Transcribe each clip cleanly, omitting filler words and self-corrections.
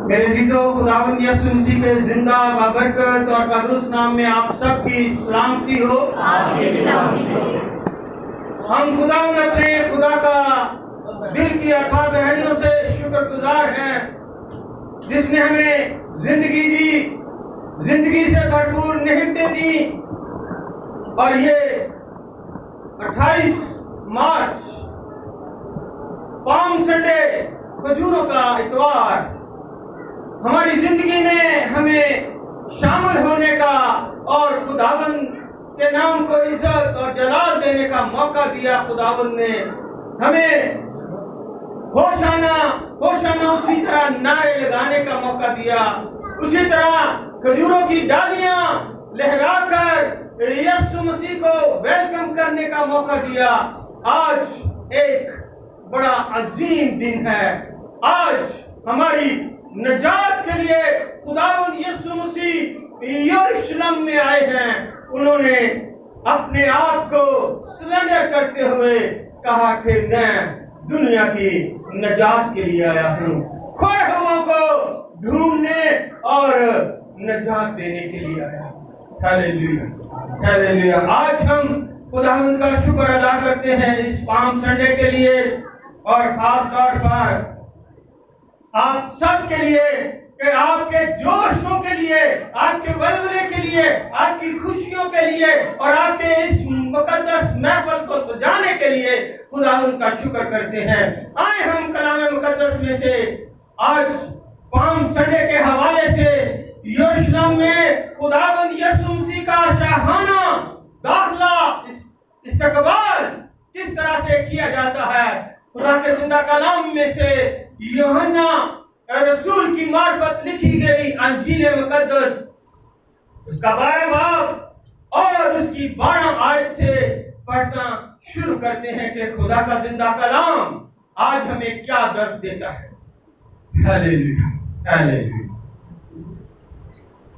میرے عزیزو، خداوند یسوع مسیح کے زندہ بابرکت اور قدوس نام میں آپ سب کی سلامتی ہو۔ ہم خداوند اپنے خدا کا دل کی اتھاہ گہرائیوں سے شکر گزار ہیں، جس نے ہمیں زندگی دی، زندگی سے بھرپور نعمتیں دی، اور یہ 28 مارچ پام سنڈے، کھجوروں کا اتوار، ہماری زندگی میں ہمیں شامل ہونے کا اور خداوند کے نام کو عزت اور جلال دینے کا موقع دیا۔ خداوند نے ہمیں ہوشانہ ہوشانہ اسی طرح نعرے لگانے کا موقع دیا، اسی طرح کھجوروں کی ڈالیاں لہرا کر یسوع مسیح کو ویلکم کرنے کا موقع دیا۔ آج ایک بڑا عظیم دن ہے، آج ہماری نجات کے لیے خداوند یسوع مسیح یروشلم میں آئے ہیں۔ انہوں نے اپنے آپ کو سرنڈر کرتے ہوئے کہا کہ میں دنیا کی نجات کے لیے آیا ہوں، کھوئے ہوا کو ڈھونڈنے اور نجات دینے کے لیے آیا ہوں۔ Hallelujah, hallelujah. آج ہم خداوند کا شکر ادا کرتے ہیں اس پام سنڈے کے لیے، اور خاص طور پر آپ سب کے لیے کہ آپ کے جوشوں کے لیے، آپ کے ولولے کے لیے، آپ کی خوشیوں کے لیے اور آپ کے اس مقدس محفل کو سجانے کے لیے خداوند کا شکر کرتے ہیں۔ آئے ہم کلام مقدس میں سے آج پام سنڈے کے حوالے سے یروشلم میں خداوند یسوع مسیح کا شاہانہ داخلہ، استقبال کس طرح سے کیا جاتا ہے، خدا کے زندہ کلام میں سے یوحنا رسول کی معرفت لکھی گئی انجیل مقدس، اس کا 12 باب اور اس کی 12 آیت سے پڑھنا شروع کرتے ہیں کہ خدا کا زندہ کلام آج ہمیں کیا درس دیتا ہے۔ Hallelujah, hallelujah.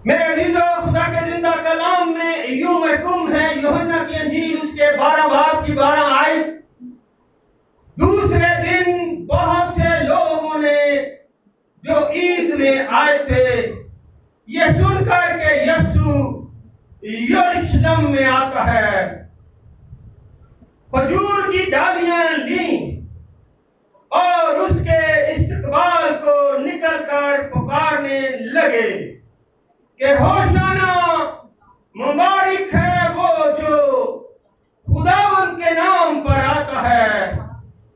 میرے عزیزو، خدا کے زندہ کلام میں یوں محکوم ہے، یوحنا کی انجیل اس کے 12 باب کی 12 آیت، دوسرے دن بہت سے لوگوں نے جو عید میں آئے تھے یہ سن کر کہ یسوع یروشلم میں آتا ہے، کھجور کی ڈالیاں لیں اور اس کے استقبال کو نکل کر پکارنے لگے کہ ہوشانہ، مبارک ہے وہ جو خداوند کے نام پر آتا ہے،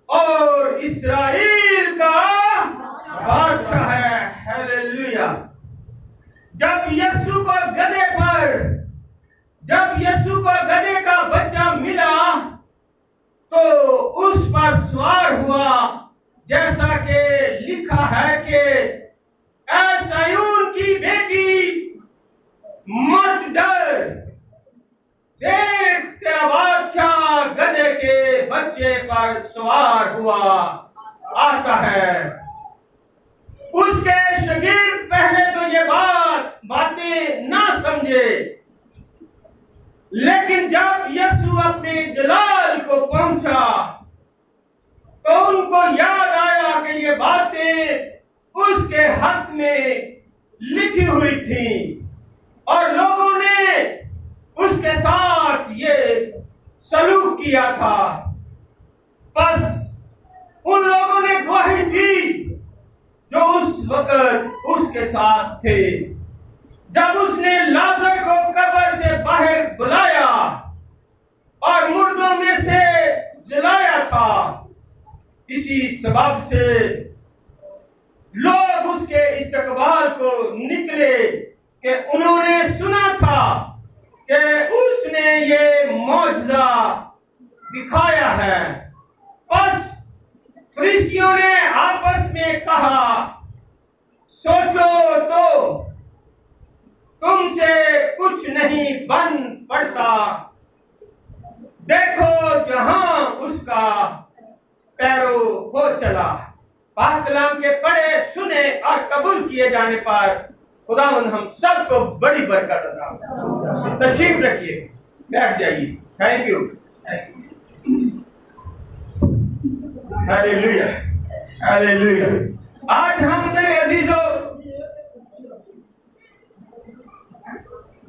اور اسرائیل کا بادشاہ ہے۔ ہیلیلویا۔ جب یسوع کو گدھے کا بچہ ملا تو اس پر سوار ہوا، جیسا کہ لکھا ہے کہ اے صیون کی بیٹی مت ڈر، دیکھ تیرا بادشاہ گدھے کے بچے پر سوار ہوا آتا ہے۔ اس کے شاگرد پہلے تو یہ باتیں نہ سمجھے، لیکن جب یسوع اپنے جلال کو پہنچا تو ان کو یاد آیا کہ یہ باتیں اس کے حق میں لکھی ہوئی تھیں، اور لوگوں نے اس کے ساتھ یہ سلوک کیا تھا۔ بس ان لوگوں نے گواہی دی جو اس وقت اس کے ساتھ تھے، جب اس نے لازر کو قبر سے باہر بلایا اور مردوں میں سے جلایا تھا۔ اسی سبب سے لوگ اس کے استقبال کو نکلے کہ انہوں نے سنا تھا کہ اس نے یہ معجزہ دکھایا ہے۔ بس فریسیوں نے آپس میں کہا، سوچو تو تم سے کچھ نہیں بن پڑتا، دیکھو جہاں اس کا پیرو ہو چلا۔ پاک کلام کے پڑھے، سنے اور قبول کیے جانے پر خداوند ہم سب کو بڑی برکت عطا۔ تشریف رکھیے، بیٹھ جائیے۔ Thank you. Hallelujah, hallelujah. آج ہم میرے عزیزو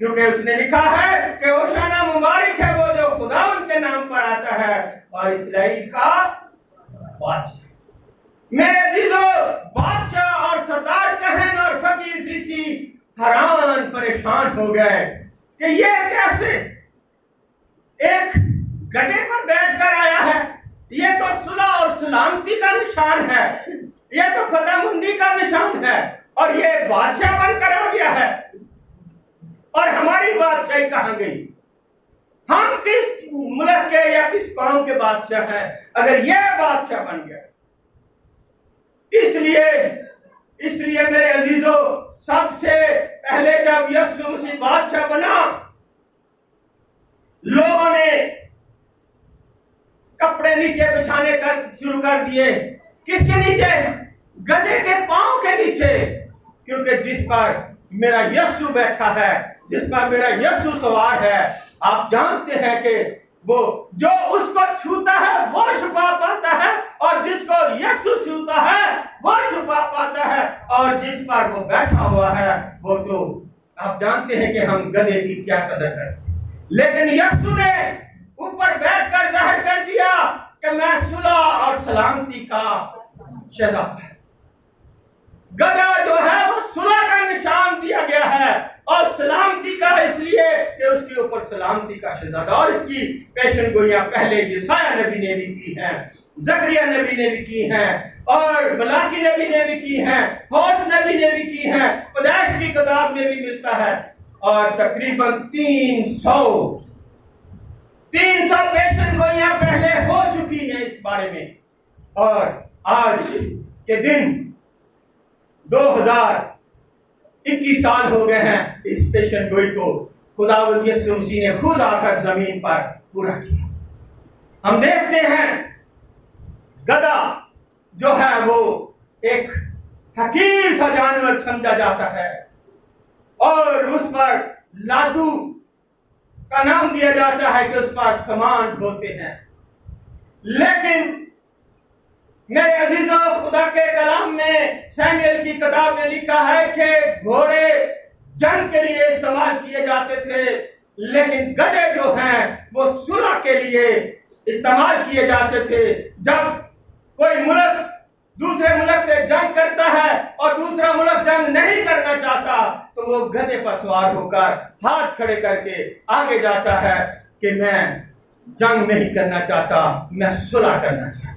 کیونکہ اس نے لکھا ہے کہ ہوشانا مبارک ہے وہ جو خداوند کے نام پر آتا ہے، اور اسرائیل کا بادشاہ۔ میرے عزیزو، بادشاہ اور سردار کہن اور فقیر ریسی حیران پریشان ہو گئے کہ یہ کیسے ایک گدھے پر بیٹھ کر آیا ہے؟ یہ تو صلح اور سلامتی کا نشان ہے، یہ تو فتح مندی کا نشان ہے، اور یہ بادشاہ بن کر آ گیا ہے۔ اور ہماری بادشاہی کہاں گئی؟ ہم کس ملک کے یا کس قوم کے بادشاہ ہیں اگر یہ بادشاہ بن گیا؟ اس لیے میرے عزیزو، سب سے پہلے جب یسوع مسیح بادشاہ بنا، لوگوں نے کپڑے نیچے بچھانے شروع کر دیے۔ کس کے نیچے؟ گدھے کے پاؤں کے نیچے، کیونکہ جس پر میرا یسوع بیٹھا ہے، جس پر میرا یسوع سوار ہے، آپ جانتے ہیں کہ وہ جو اس کو چھوتا ہے وہ شفا پاتا ہے، اور جس کو یسوع چھوتا ہے وہ شفا پاتا ہے، اور جس پر وہ بیٹھا ہوا ہے وہ تو آپ جانتے ہیں کہ ہم گدھے کی کیا قدر کرتے ہیں، لیکن یسوع نے اوپر بیٹھ کر ظاہر کر دیا کہ میں صلح اور سلامتی کا شہزادہ ہے۔ گدھا جو ہے وہ صلح کا نشان دیا گیا ہے، اور سلامتی کا اس لیے کہ اس کے اوپر سلامتی کا شہزادہ، اور اس کی پیشن گوئیاں پہلے یسایہ نبی نے بھی کی ہیں، زکریا نبی نے بھی کی ہیں، اور ملاکی نبی نے بھی کی ہیں، ہوش نبی نے بھی کی ہیں، پیدائش کی کتاب میں بھی ملتا ہے، اور تقریباً 300 پیشن گوئیاں پہلے ہو چکی ہیں اس بارے میں، اور آج کے دن 2021 سال ہو گئے ہیں اس پیشن گوئی کو خداوند یسوع مسیح نے خود آ کر زمین پر پورا کیا۔ ہم دیکھتے ہیں گدھا جو ہے وہ ایک حقیر سا جانور سمجھا جاتا ہے، اور اس پر لادو کا نام دیا جاتا ہے کہ اس پر سامان ڈھوتے ہیں، لیکن میرے عزیزوں، خدا کے کلام میں سیموئیل کی کتاب میں لکھا ہے کہ گھوڑے جنگ کے لیے استعمال کیے جاتے تھے، لیکن گدھے جو ہیں وہ صلح کے لیے استعمال کیے جاتے تھے۔ جب کوئی ملک دوسرے ملک سے جنگ کرتا ہے اور دوسرا ملک جنگ نہیں کرنا چاہتا تو وہ گدھے پر سوار ہو کر ہاتھ کھڑے کر کے آگے جاتا ہے کہ میں جنگ نہیں کرنا چاہتا، میں صلح کرنا چاہتا۔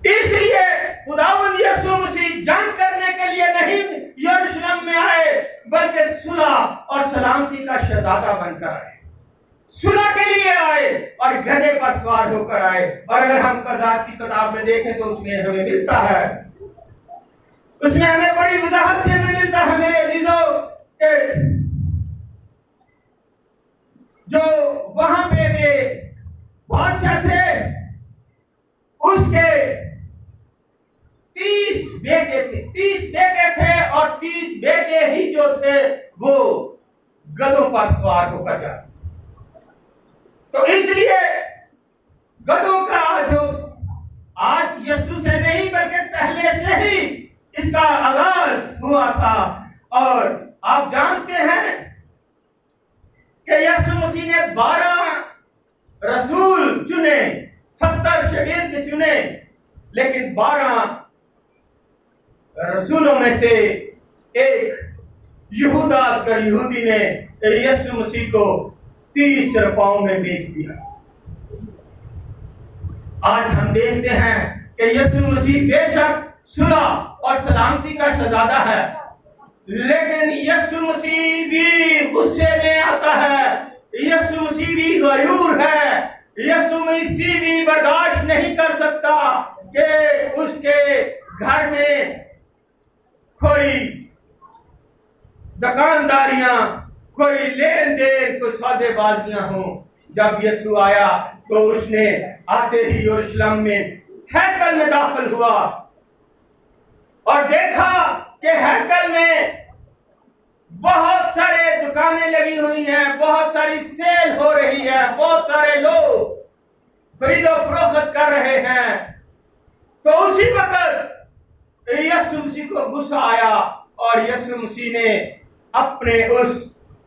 اس لیے خداوند یسوع مسیح جنگ کرنے کے لیے نہیں یروشلم میں آئے، بلکہ صلح اور سلامتی کا شہزادہ بن کر آئے، صلح کے لیے آئے، اور گدھے پر سوار ہو کر آئے۔ اور اگر ہم قضات کی کتاب میں دیکھیں تو اس میں ہمیں ملتا ہے، اس میں ہمیں بڑی وضاحت سے بھی ملتا ہے میرے عزیزوں، کہ جو وہاں پہ کے بادشاہ تھے اس کے 30 بیٹے تھے، اور 30 بیٹے ہی جو تھے وہ گدھوں پر سوار ہو کر جاتے۔ تو اس لیے گدھوں کا جو آج یسوع سے نہیں بلکہ پہلے سے ہی اس کا آغاز ہوا تھا، اور آپ جانتے ہیں کہ یسوع مسیح نے 12 رسول چنے، 70 شاگرد چنے، لیکن 12 رسولوں میں سے ایک یہودا اصغر یہودی نے یسوع مسیح کو 30 روپاؤں میں بیچ دیا۔ آج ہم دیکھتے ہیں کہ یسوع مسیح بے شک صلح اور سلامتی کا شہزادہ ہے، لیکن یسوع مسیح بھی غصے میں آتا ہے، یسوع مسیح بھی غیور ہے، یسوع مسیح بھی برداشت نہیں کر سکتا کہ اس کے گھر میں کوئی دکانداریاں، کوئی لین دین، کوئی سودے بازیاں ہوں۔ جب یسوع آیا تو اس نے آتے ہی یروشلم میں ہیکل میں داخل ہوا اور دیکھا کہ ہیکل میں بہت سارے دکانیں لگی ہوئی ہیں، بہت ساری سیل ہو رہی ہے، بہت سارے لوگ خرید و فروخت کر رہے ہیں۔ تو اسی وقت یسوع مسیح کو غصہ آیا، اور یسوع مسیح نے اپنے اس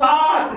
7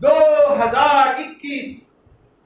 2021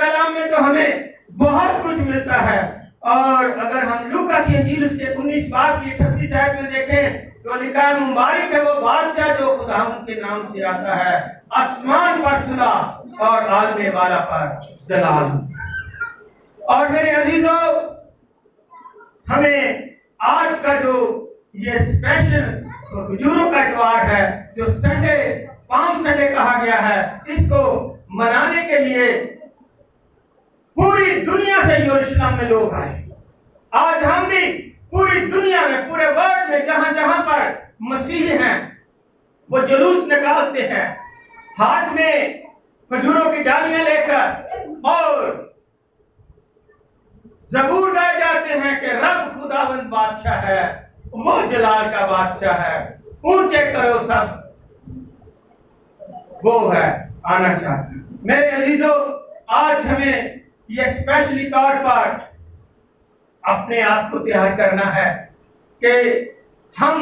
کلام میں تو ہمیں بہت کچھ ملتا ہے. اور اگر ہم لوکا کی انجیل اس کے 19 باب کی 38 آیت میں دیکھیں تو لکھا ہے مبارک ہے وہ بادشاہ جو خداوند کے نام سے آتا ہے, آسمان پر صلح اور عالم والا پر جلال. اور میرے عزیزوں, ہمیں آج کا جو یہ اسپیشل کھجوروں کا اتوار ہے جو سنڈے پام سنڈے کہا گیا ہے, اس کو منانے کے لیے پوری دنیا سے یروشلم میں لوگ آئے. آج ہم بھی پوری دنیا میں, پورے ورلڈ میں جہاں جہاں پر مسیح ہیں وہ جلوس نکالتے ہیں ہاتھ میں کھجوروں کی ڈالیاں لے کر, اور زبور گائے جاتے ہیں کہ رب خداوند بادشاہ ہے, وہ جلال کا بادشاہ ہے, اونچے کرو سب, وہ ہے آنا چاہتا ہے. میرے عزیزوں, آج ہمیں یہ اسپیشلی طور پر اپنے آپ کو تیار کرنا ہے کہ ہم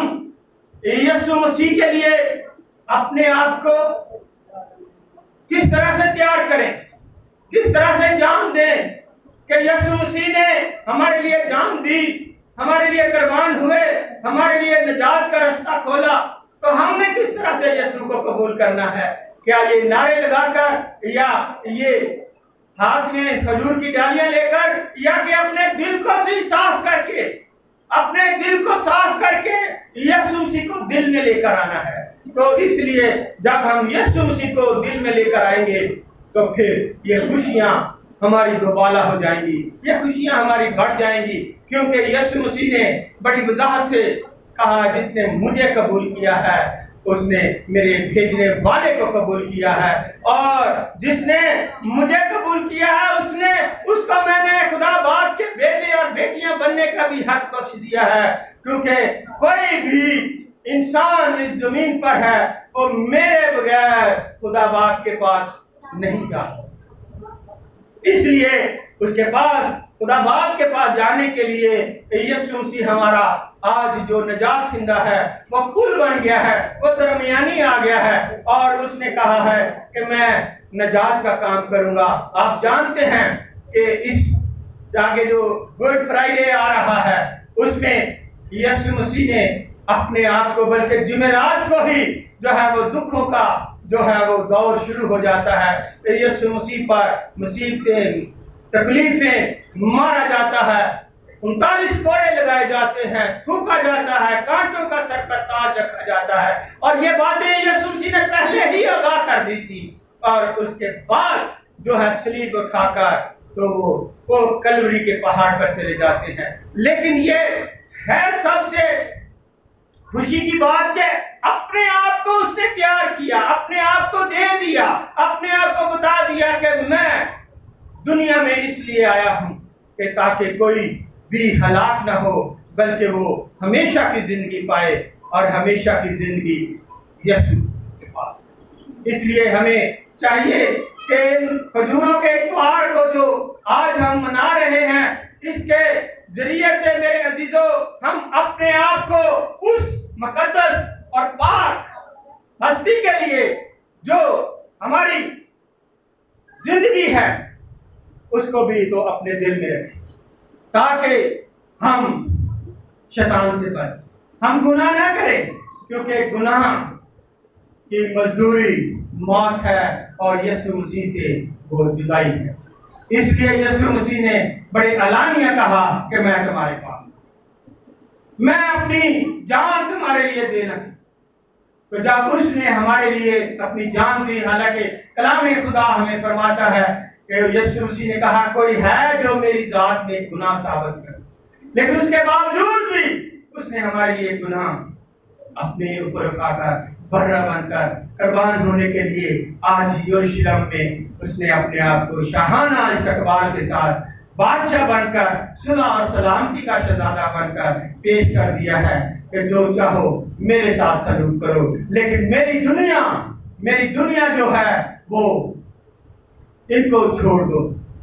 یسوع مسیح کے لیے اپنے آپ کو کس طرح سے تیار کریں, کس طرح سے جان دیں کہ یسوع مسیح نے ہمارے لیے جان دی, ہمارے لیے قربان ہوئے, ہمارے لیے نجات کا راستہ کھولا. تو ہم نے کس طرح سے یسوع کو قبول کرنا ہے؟ کیا یہ نعرے لگا کر, یا یہ ہاتھ میں کھجور کی ڈالیاں لے کر, یا کہ اپنے دل کو صاف کر کے, اپنے دل کو صاف کر کے یسوع مسیح کو دل میں لے کر آنا ہے؟ تو اس لیے جب ہم یسوع مسیح کو دل میں لے کر آئیں گے تو پھر یہ خوشیاں ہماری دوبالا ہو جائیں گی, یہ خوشیاں ہماری بڑھ جائیں گی, کیونکہ یسوع مسیح نے بڑی وضاحت سے کہا جس نے مجھے قبول کیا ہے اس نے میرے بھیجنے والے کو قبول کیا ہے, اور جس نے مجھے قبول کیا ہے اس کو میں نے خدا باپ کے بیٹے اور بیٹیاں بننے کا بھی حق بخش دیا ہے, کیونکہ کوئی بھی انسان اس زمین پر ہے وہ میرے بغیر خدا باپ کے پاس نہیں جا سکتا. اس لیے اس کے پاس, خدا باپ کے پاس جانے کے لیے یسوع مسیح ہمارا آج جو نجات دہندہ ہے وہ پل بن گیا ہے, وہ درمیانی آ گیا ہے, اور اس نے کہا ہے کہ میں نجات کا کام کروں گا. آپ جانتے ہیں کہ اس آگے جو گڈ فرائیڈے آ رہا ہے اس میں یسوع مسیح نے اپنے آپ کو, بلکہ جمعرات کو ہی جو ہے وہ دکھوں کا جو ہے وہ دور شروع ہو جاتا ہے. یسوع مسیح پر مصیبتیں, تکلیفیں, مارا جاتا ہے, 39 کوڑے لگائے جاتے ہیں, تھوکا جاتا ہے, کانٹوں کا سر پر تاج رکھا جاتا ہے, اور یہ باتیں یسوع مسیح نے پہلے ہی آگاہ کر دی تھی. اور اس کے بعد جو ہے صلیب اٹھا کر تو وہ کلوری کے پہاڑ پر چلے جاتے ہیں. لیکن یہ ہے سب سے خوشی کی بات کہ اپنے آپ کو اس نے تیار کیا, اپنے آپ کو دے دیا, اپنے آپ کو بتا دیا کہ میں دنیا میں اس لیے آیا ہوں کہ تاکہ کوئی بھی ہلاک نہ ہو بلکہ وہ ہمیشہ کی زندگی پائے, اور ہمیشہ کی زندگی یسوع کے پاس. اس لیے ہمیں چاہیے کہ کھجوروں کے اتوار کو جو آج ہم منا رہے ہیں اس کے ذریعے سے میرے عزیزوں ہم اپنے آپ کو اس مقدس اور پاک ہستی کے لیے جو ہماری زندگی ہے اس کو بھی تو اپنے دل میں رکھیں تاکہ ہم شیطان سے بچیں, ہم گناہ نہ کریں, کیونکہ گناہ کی مزدوری موت ہے اور یسوع مسیح سے وہ جدائی ہے. اس لیے یسوع مسیح نے بڑے اعلانیہ کہا کہ میں تمہارے پاس ہوں, میں اپنی جان تمہارے لیے دینا چاہتا. تو جب اس نے ہمارے لیے اپنی جان دی, حالانکہ کلام خدا ہمیں فرماتا ہے کہ یسوع مسیح نے کہا کوئی ہے جو میری ذات میں گناہ ثابت کرے, لیکن اس کے باوجود بھی اس نے ہمارے لیے گناہ اپنے اوپر اٹھا کر بھرا بن کر قربان ہونے کے لیے آج یروشلم میں اس نے اپنے آپ کو شاہانہ استقبال کے ساتھ بادشاہ بن کر صلح اور سلامتی کا شہزادہ بن کر پیش کر دیا ہے کہ جو چاہو میرے ساتھ سلوک کرو, لیکن میری دنیا جو ہے وہ ان کو چھوڑ دو,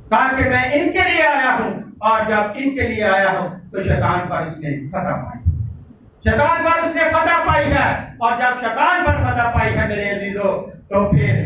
تاکہ میں ان کے لیے آیا ہوں, اور جب ان کے لیے آیا ہوں تو شیطان پر اس نے فتح پائی, شیطان پر اس نے فتح پائی ہے, اور جب شیطان پر فتح پائی ہے میرے عزیزوں تو پھر